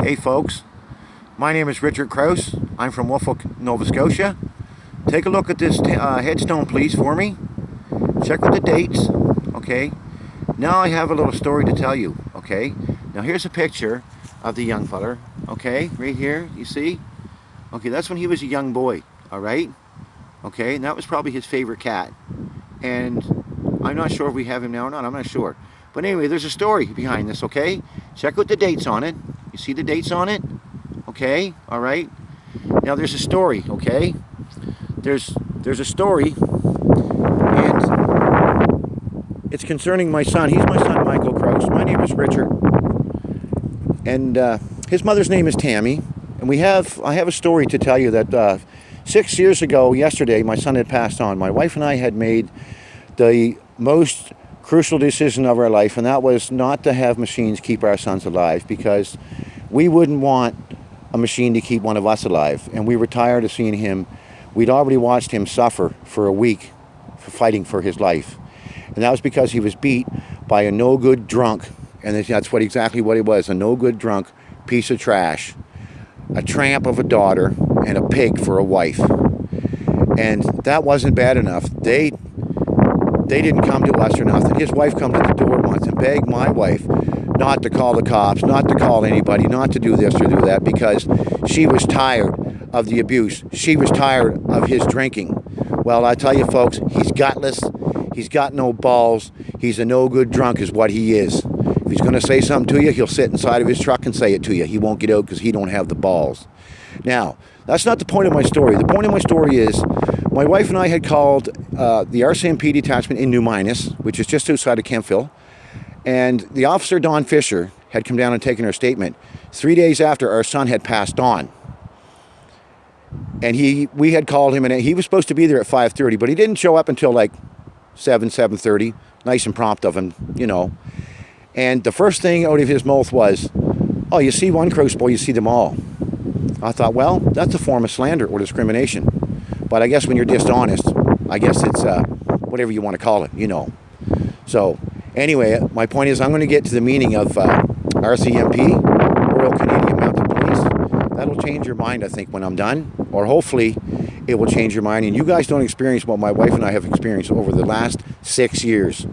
Hey folks, my name is Richard Krause. I'm from Norfolk, Nova Scotia. Take a look at this headstone please for me. Check with the dates, okay? Now I have a little story to tell you, okay? Now here's a picture of the young feller, okay? Right here, you see? Okay, that's when he was a young boy, alright? Okay, and that was probably his favorite cat. And I'm not sure if we have him now or not, I'm not sure. But anyway, there's a story behind this, okay? Check out the dates on it. You see the dates on it? Okay, alright? Now there's a story, okay? There's a story, and it's concerning my son. He's my son, Michael Krause. My name is Richard. And his mother's name is Tammy. And I have a story to tell you that 6 years ago, yesterday, my son had passed on. My wife and I had made the most crucial decision of our life, and that was not to have machines keep our sons alive, because we wouldn't want a machine to keep one of us alive. And we were tired of seeing him. We'd already watched him suffer for a week for fighting for his life. And that was because he was beat by a no-good drunk, and that's exactly what he was, a no-good drunk piece of trash, a tramp of a daughter, and a pig for a wife. And that wasn't bad enough. They didn't come to us or nothing. His wife come to the door once and begged my wife not to call the cops, not to call anybody, not to do this or do that, because she was tired of the abuse. She was tired of his drinking. Well, I tell you folks, he's gutless. He's got no balls. He's a no-good drunk is what he is. If he's going to say something to you, he'll sit inside of his truck and say it to you. He won't get out because he don't have the balls. Now, that's not the point of my story. The point of my story is my wife and I had called the RCMP detachment in New Minas, which is just outside of Kempville, and the officer, Don Fisher, had come down and taken our statement 3 days after our son had passed on. And we had called him, and he was supposed to be there at 5:30, but he didn't show up until like 7:30. Nice and prompt of him, you know. And the first thing out of his mouth was, "Oh, you see one Krause boy, you see them all." I thought, well, that's a form of slander or discrimination. But I guess when you're dishonest, I guess it's whatever you want to call it, you know. So anyway, my point is I'm going to get to the meaning of RCMP, Royal Canadian Mounted Police. That'll change your mind, I think, when I'm done. Or hopefully it will change your mind. And you guys don't experience what my wife and I have experienced over the last 6 years.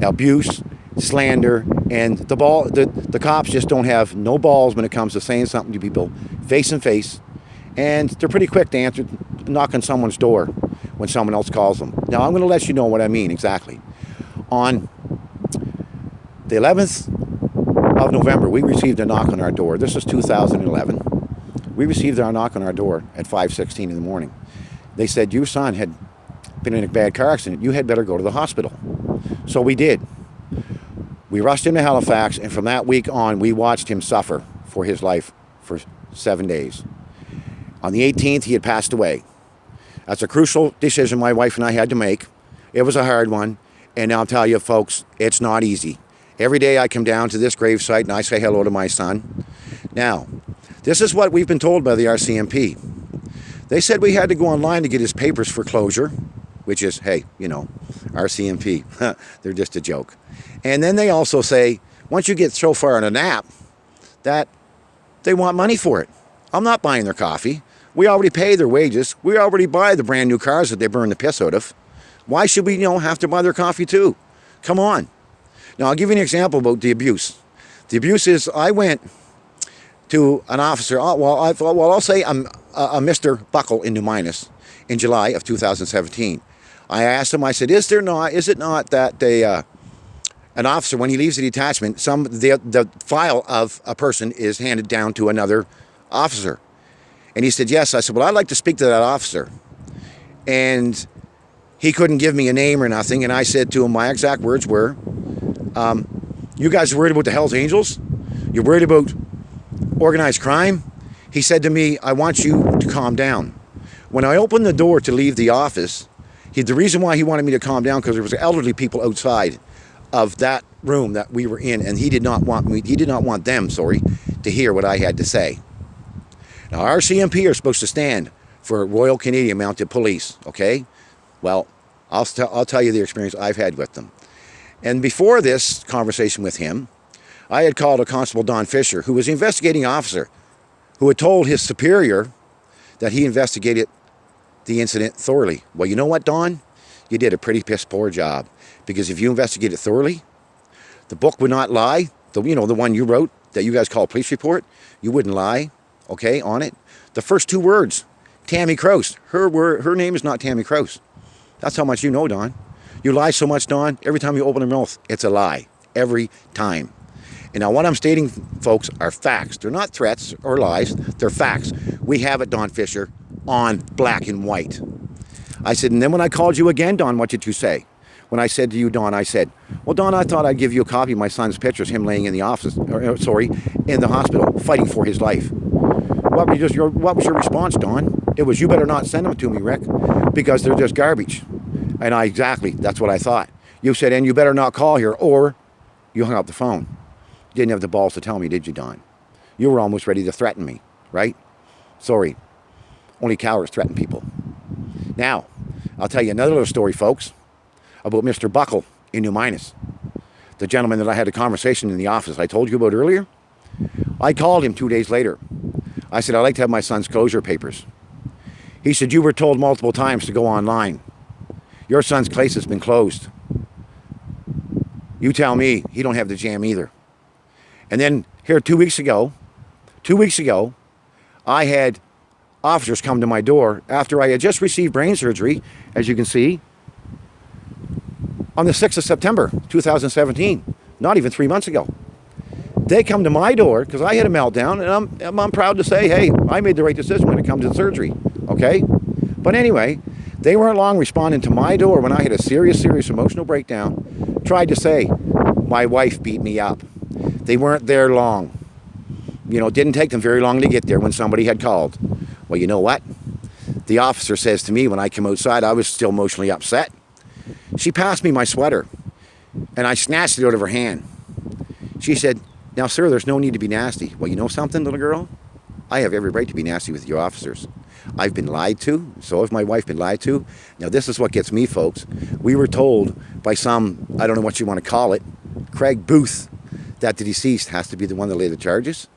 Abuse, slander, and the cops just don't have no balls when it comes to saying something to people face and face. And they're pretty quick to knock on someone's door when someone else calls them. Now, I'm going to let you know what I mean exactly. On the 11th of November, we received a knock on our door. This is 2011. We received our knock on our door at 5:16 in the morning. They said, your son had been in a bad car accident. You had better go to the hospital. So we did. We rushed him to Halifax, and from that week on, we watched him suffer for his life for 7 days. On the 18th, he had passed away. That's a crucial decision my wife and I had to make. It was a hard one, and I'll tell you, folks, it's not easy. Every day I come down to this gravesite and I say hello to my son. Now, this is what we've been told by the RCMP. They said we had to go online to get his papers for closure, which is, hey, you know, RCMP. They're just a joke. And then they also say, once you get so far in a nap, that they want money for it. I'm not buying their coffee. We already pay their wages. We already buy the brand new cars that they burn the piss out of. Why should we, have to buy their coffee too? Come on. Now, I'll give you an example about the abuse. The abuse is, I went to an officer, I'll say a Mr. Buckle in New Minas in July of 2017. I asked him, I said, is it not that an officer, when he leaves the detachment, the file of a person is handed down to another officer? And he said, yes. I said, well, I'd like to speak to that officer. And he couldn't give me a name or nothing. And I said to him, my exact words were, you guys are worried about the Hells Angels? You're worried about organized crime? He said to me, I want you to calm down. When I opened the door to leave the office, the reason why he wanted me to calm down, because there was elderly people outside of that room that we were in, and he did not want them, to hear what I had to say. Now, RCMP are supposed to stand for Royal Canadian Mounted Police, okay? Well, I'll tell you the experience I've had with them. And before this conversation with him, I had called a Constable Don Fisher, who was the investigating officer, who had told his superior that he investigated the incident thoroughly. Well, you know what, Don? You did a pretty piss poor job. Because if you investigated thoroughly, the book would not lie. The one you wrote that you guys call a police report, you wouldn't lie, okay, on it. The first two words, Tammy Krause. Her name is not Tammy Krause. That's how much you know, Don. You lie so much, Don, every time you open your mouth, it's a lie. Every time. And now what I'm stating, folks, are facts. They're not threats or lies. They're facts. We have it, Don Fisher, on black and white. I said, and then when I called you again, Don, what did you say? When I said to you, Don, I said, well, Don, I thought I'd give you a copy of my son's pictures, him laying in the office, in the hospital, fighting for his life. What was your response, Don? It was, you better not send them to me, Rick, because they're just garbage. And that's what I thought. You said, and you better not call here, or you hung up the phone. You didn't have the balls to tell me, did you, Don? You were almost ready to threaten me, right? Sorry. Only cowards threaten people. Now, I'll tell you another little story, folks, about Mr. Buckle in New Minas. The gentleman that I had a conversation in the office I told you about earlier. I called him 2 days later. I said, I'd like to have my son's closure papers. He said, you were told multiple times to go online. Your son's case has been closed. You tell me he don't have the jam either. And then here 2 weeks ago, I had officers come to my door after I had just received brain surgery, as you can see, on the 6th of September, 2017, not even 3 months ago. They come to my door because I had a meltdown, and I'm proud to say, hey, I made the right decision when it comes to surgery, okay? But anyway, they weren't long responding to my door when I had a serious emotional breakdown, tried to say, my wife beat me up. They weren't there long. It didn't take them very long to get there when somebody had called. Well, you know what? The officer says to me when I came outside, I was still emotionally upset. She passed me my sweater, and I snatched it out of her hand. She said, now, sir, there's no need to be nasty. Well, you know something, little girl? I have every right to be nasty with your officers. I've been lied to. So has my wife been lied to. Now, this is what gets me, folks. We were told by some, I don't know what you want to call it, Craig Booth, that the deceased has to be the one to lay the charges.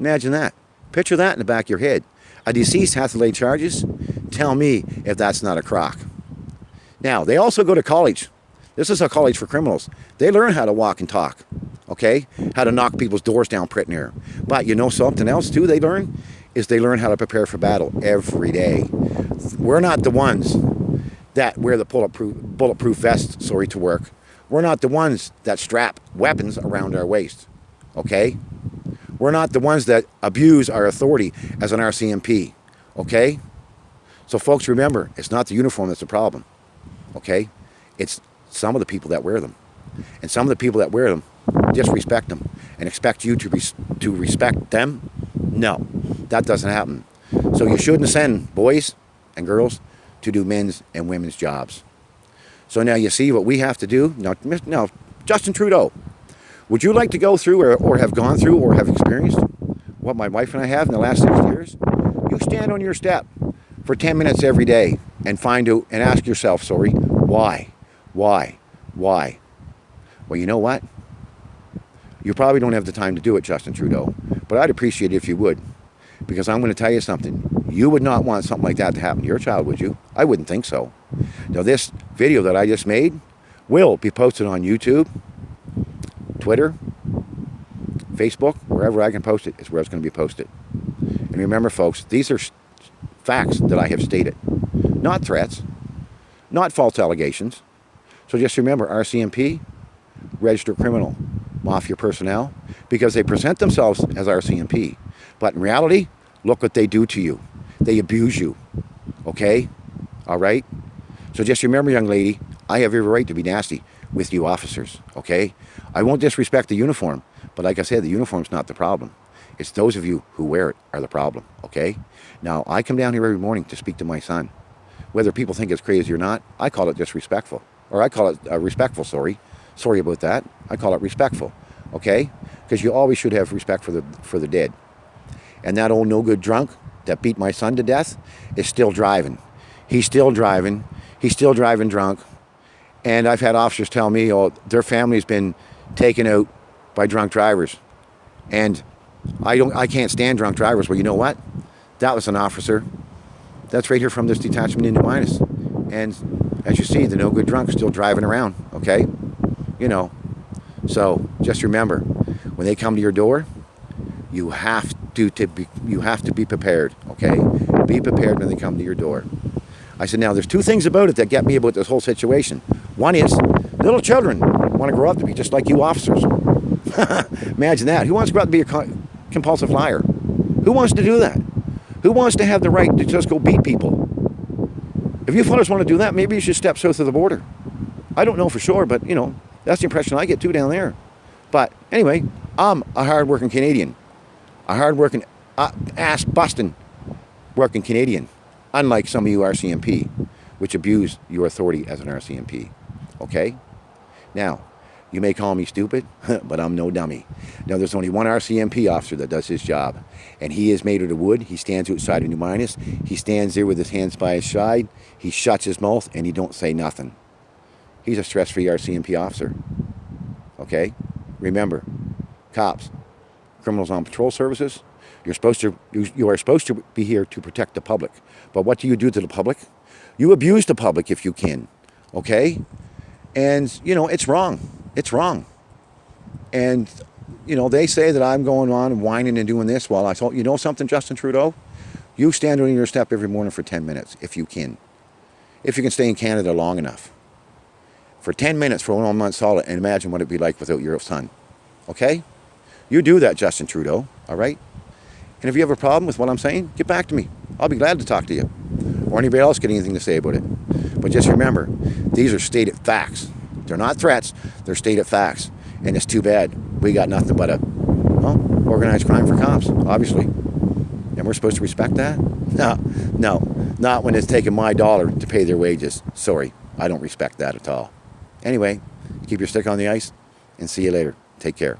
Imagine that. Picture that in the back of your head. A deceased has to lay charges? Tell me if that's not a crock. Now, they also go to college. This is a college for criminals. They learn how to walk and talk, okay? How to knock people's doors down pretty near. But you know something else, too, they learn how to prepare for battle every day. We're not the ones that wear the bulletproof vests, to work. We're not the ones that strap weapons around our waist, okay? We're not the ones that abuse our authority as an RCMP, okay? So, folks, remember, it's not the uniform that's the problem, okay? It's some of the people that wear them. And some of the people that wear them disrespect them and expect you to respect them. No, that doesn't happen. So you shouldn't send boys and girls to do men's and women's jobs. So now you see what we have to do. Now, Justin Trudeau, would you like to go through or have gone through or have experienced what my wife and I have in the last 6 years? You stand on your step for 10 minutes every day and ask yourself, why? Well, you know what? You probably don't have the time to do it, Justin Trudeau, but I'd appreciate it if you would, because I'm going to tell you something. You would not want something like that to happen to your child, would you? I wouldn't think so. Now, this video that I just made will be posted on YouTube, Twitter, Facebook, wherever I can post it is where it's going to be posted. And remember, folks, these are facts that I have stated, not threats, not false allegations. So just remember, RCMP, registered criminal, mafia personnel, because they present themselves as RCMP. But in reality, look what they do to you. They abuse you, okay? All right? So just remember, young lady, I have every right to be nasty with you officers, okay? I won't disrespect the uniform, but like I said, the uniform's not the problem. It's those of you who wear it are the problem, okay? Now, I come down here every morning to speak to my son. Whether people think it's crazy or not, I call it disrespectful. Or I call it respectful, sorry. Sorry about that. I call it respectful, okay? Because you always should have respect for the dead. And that old no-good drunk that beat my son to death is still driving. He's still driving. He's still driving drunk. And I've had officers tell me, their family's been taken out by drunk drivers. And I can't stand drunk drivers. Well, you know what? That was an officer. That's right here from this detachment in New Minas. And as you see, the no good drunk still driving around, okay? You know. So just remember, when they come to your door, you have to be prepared, okay? Be prepared when they come to your door. I said, now there's two things about it that get me about this whole situation. One is, little children want to grow up to be just like you officers. Imagine that. Who wants to grow up to be a compulsive liar? Who wants to do that? Who wants to have the right to just go beat people? If you fellas want to do that, maybe you should step south of the border. I don't know for sure, but, you know, that's the impression I get too down there. But anyway, I'm a hard-working Canadian. A hard-working, ass-busting working Canadian. Unlike some of you RCMP, which abuse your authority as an RCMP. Okay? Now, you may call me stupid, but I'm no dummy. Now, there's only one RCMP officer that does his job, and he is made of the wood. He stands outside of New Minas. He stands there with his hands by his side. He shuts his mouth, and he don't say nothing. He's a stress-free RCMP officer. Okay? Remember, cops, criminals on patrol services, you are supposed to be here to protect the public. But what do you do to the public? You abuse the public if you can. Okay? And, you know, it's wrong. It's wrong. And, you know, they say that I'm going on and whining and doing this. Well, I thought, you know something, Justin Trudeau? You stand on your step every morning for 10 minutes, if you can. If you can stay in Canada long enough. For 10 minutes for 1 month solid, and imagine what it'd be like without your son. Okay? You do that, Justin Trudeau. All right? And if you have a problem with what I'm saying, get back to me. I'll be glad to talk to you. Or anybody else get anything to say about it. But just remember, these are stated facts. They're not threats, they're stated facts. And it's too bad. We got nothing but a, well, organized crime for cops, obviously. And we're supposed to respect that? No, not when it's taking my dollar to pay their wages. Sorry, I don't respect that at all. Anyway, keep your stick on the ice, and see you later. Take care.